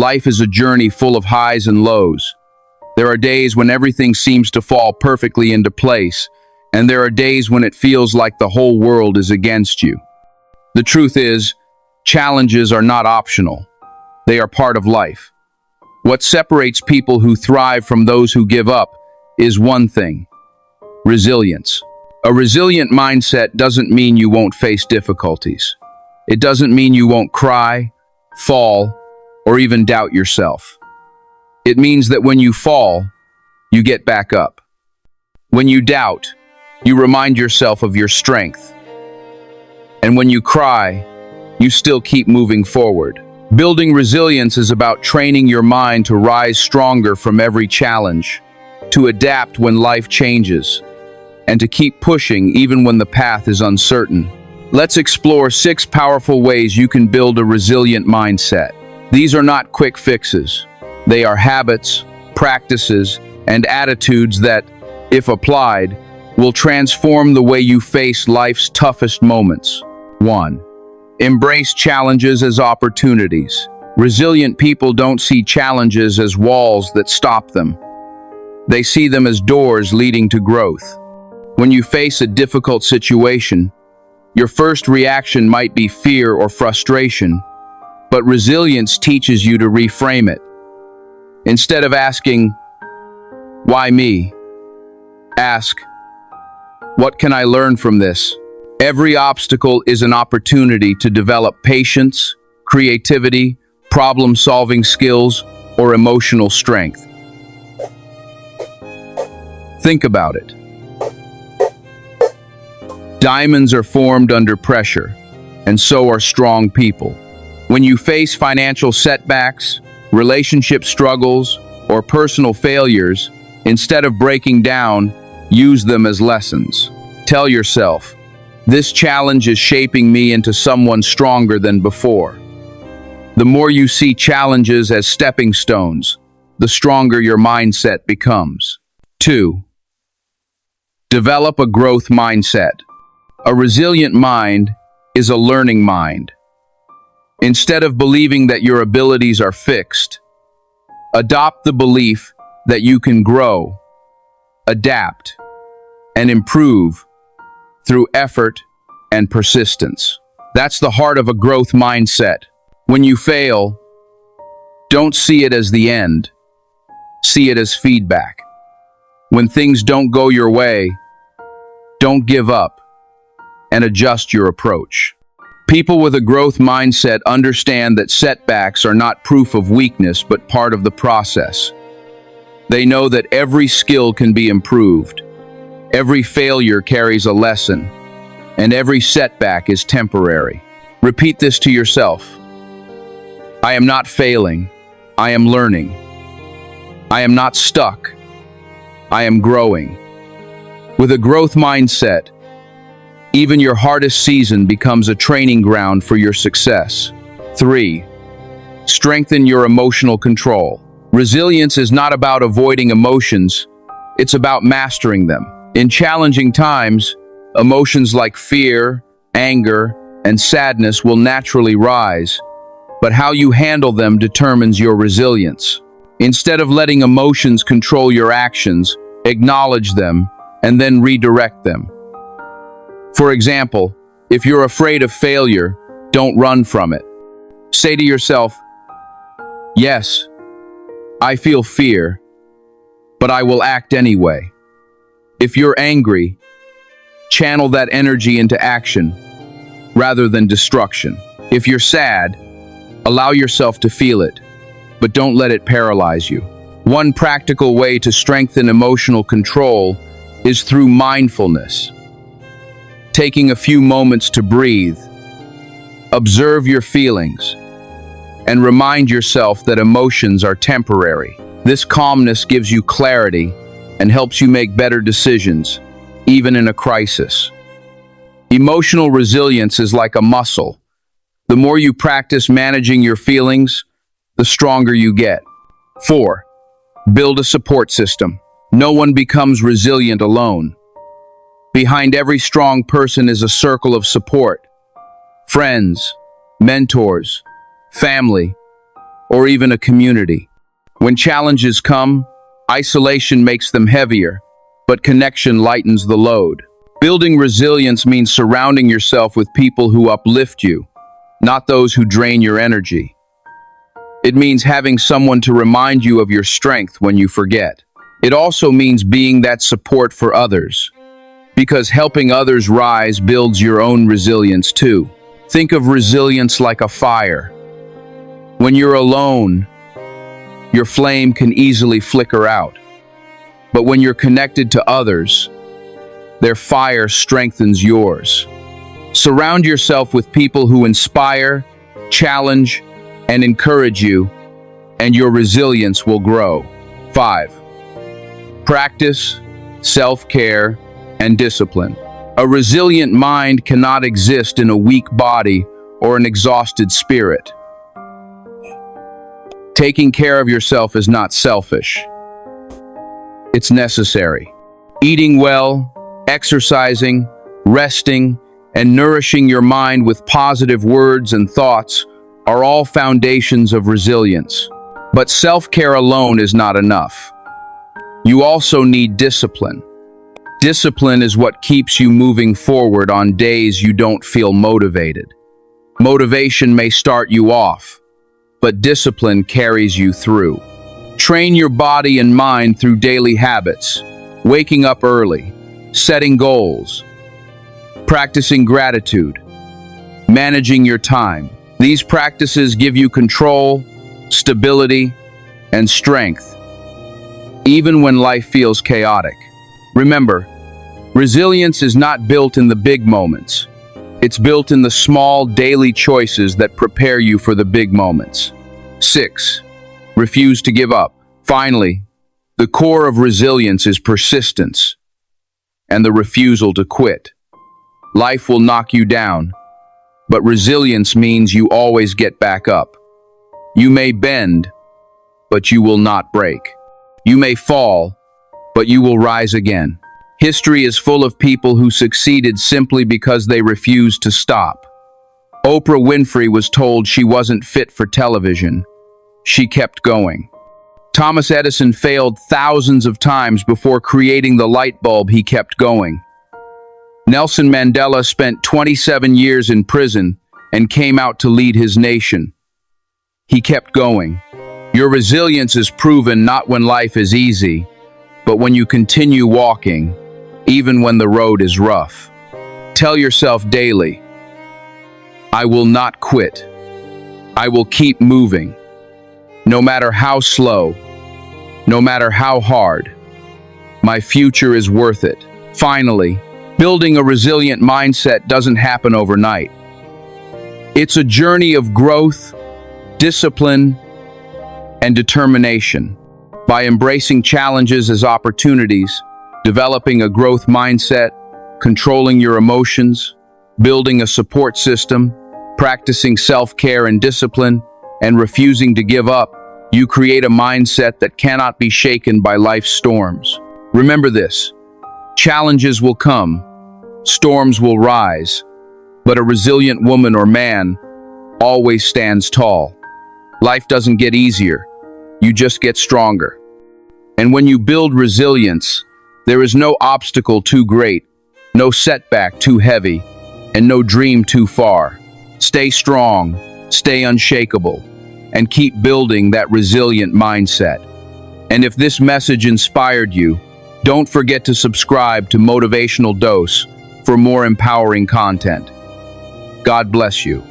Life is a journey full of highs and lows. There are days when everything seems to fall perfectly into place, and there are days when it feels like the whole world is against you. The truth is, challenges are not optional. They are part of life. What separates people who thrive from those who give up is one thing: resilience. A resilient mindset doesn't mean you won't face difficulties. It doesn't mean you won't cry, fall, or even doubt yourself. It means that when you fall, you get back up. When you doubt, you remind yourself of your strength. And when you cry, you still keep moving forward. Building resilience is about training your mind to rise stronger from every challenge, to adapt when life changes, and to keep pushing even when the path is uncertain. Let's explore 6 powerful ways you can build a resilient mindset. These are not quick fixes. They are habits, practices, and attitudes that, if applied, will transform the way you face life's toughest moments. 1. Embrace challenges as opportunities. Resilient people don't see challenges as walls that stop them. They see them as doors leading to growth. When you face a difficult situation, your first reaction might be fear or frustration, but resilience teaches you to reframe it. Instead of asking, "Why me?" ask, "What can I learn from this?" Every obstacle is an opportunity to develop patience, creativity, problem-solving skills, or emotional strength. Think about it. Diamonds are formed under pressure, and so are strong people. When you face financial setbacks, relationship struggles, or personal failures, instead of breaking down, use them as lessons. Tell yourself, "This challenge is shaping me into someone stronger than before." The more you see challenges as stepping stones, the stronger your mindset becomes. 2. Develop a growth mindset. A resilient mind is a learning mind. Instead of believing that your abilities are fixed, adopt the belief that you can grow, adapt, and improve through effort and persistence. That's the heart of a growth mindset. When you fail, don't see it as the end. See it as feedback. When things don't go your way, don't give up and adjust your approach. People with a growth mindset understand that setbacks are not proof of weakness, but part of the process. They know that every skill can be improved, every failure carries a lesson, and every setback is temporary. Repeat this to yourself. I am not failing, I am learning. I am not stuck, I am growing. With a growth mindset, even your hardest season becomes a training ground for your success. 3. Strengthen your emotional control. Resilience is not about avoiding emotions, it's about mastering them. In challenging times, emotions like fear, anger, and sadness will naturally rise, but how you handle them determines your resilience. Instead of letting emotions control your actions, acknowledge them and then redirect them. For example, if you're afraid of failure, don't run from it. Say to yourself, "Yes, I feel fear, but I will act anyway." If you're angry, channel that energy into action rather than destruction. If you're sad, allow yourself to feel it, but don't let it paralyze you. One practical way to strengthen emotional control is through mindfulness. Taking a few moments to breathe, observe your feelings, and remind yourself that emotions are temporary. This calmness gives you clarity and helps you make better decisions, even in a crisis. Emotional resilience is like a muscle. The more you practice managing your feelings, the stronger you get. 4. Build a support system. No one becomes resilient alone. Behind every strong person is a circle of support. Friends, mentors, family, or even a community. When challenges come, isolation makes them heavier, but connection lightens the load. Building resilience means surrounding yourself with people who uplift you, not those who drain your energy. It means having someone to remind you of your strength when you forget. It also means being that support for others, because helping others rise builds your own resilience too. Think of resilience like a fire. When you're alone, your flame can easily flicker out. But when you're connected to others, their fire strengthens yours. Surround yourself with people who inspire, challenge, and encourage you, and your resilience will grow. 5. Practice, self-care, and discipline. A resilient mind cannot exist in a weak body or an exhausted spirit. Taking care of yourself is not selfish. It's necessary. Eating well, exercising, resting, and nourishing your mind with positive words and thoughts are all foundations of resilience. But self-care alone is not enough. You also need discipline. Discipline is what keeps you moving forward on days you don't feel motivated. Motivation may start you off, but discipline carries you through. Train your body and mind through daily habits, waking up early, setting goals, practicing gratitude, managing your time. These practices give you control, stability, and strength, even when life feels chaotic. Remember, resilience is not built in the big moments. It's built in the small daily choices that prepare you for the big moments. 6. Refuse to give up. Finally, the core of resilience is persistence and the refusal to quit. Life will knock you down, but resilience means you always get back up. You may bend, but you will not break. You may fall, but you will rise again. History is full of people who succeeded simply because they refused to stop. Oprah Winfrey was told she wasn't fit for television. She kept going. Thomas Edison failed thousands of times before creating the light bulb. He kept going. Nelson Mandela spent 27 years in prison and came out to lead his nation. He kept going. Your resilience is proven not when life is easy, but when you continue walking, even when the road is rough. Tell yourself daily, I will not quit. I will keep moving. No matter how slow, no matter how hard, my future is worth it. Finally, building a resilient mindset doesn't happen overnight. It's a journey of growth, discipline, and determination. By embracing challenges as opportunities, developing a growth mindset, controlling your emotions, building a support system, practicing self-care and discipline, and refusing to give up, you create a mindset that cannot be shaken by life's storms. Remember this: challenges will come, storms will rise, but a resilient woman or man always stands tall. Life doesn't get easier, you just get stronger. And when you build resilience, there is no obstacle too great, no setback too heavy, and no dream too far. Stay strong, stay unshakable, and keep building that resilient mindset. And if this message inspired you, don't forget to subscribe to Motivational Dose for more empowering content. God bless you.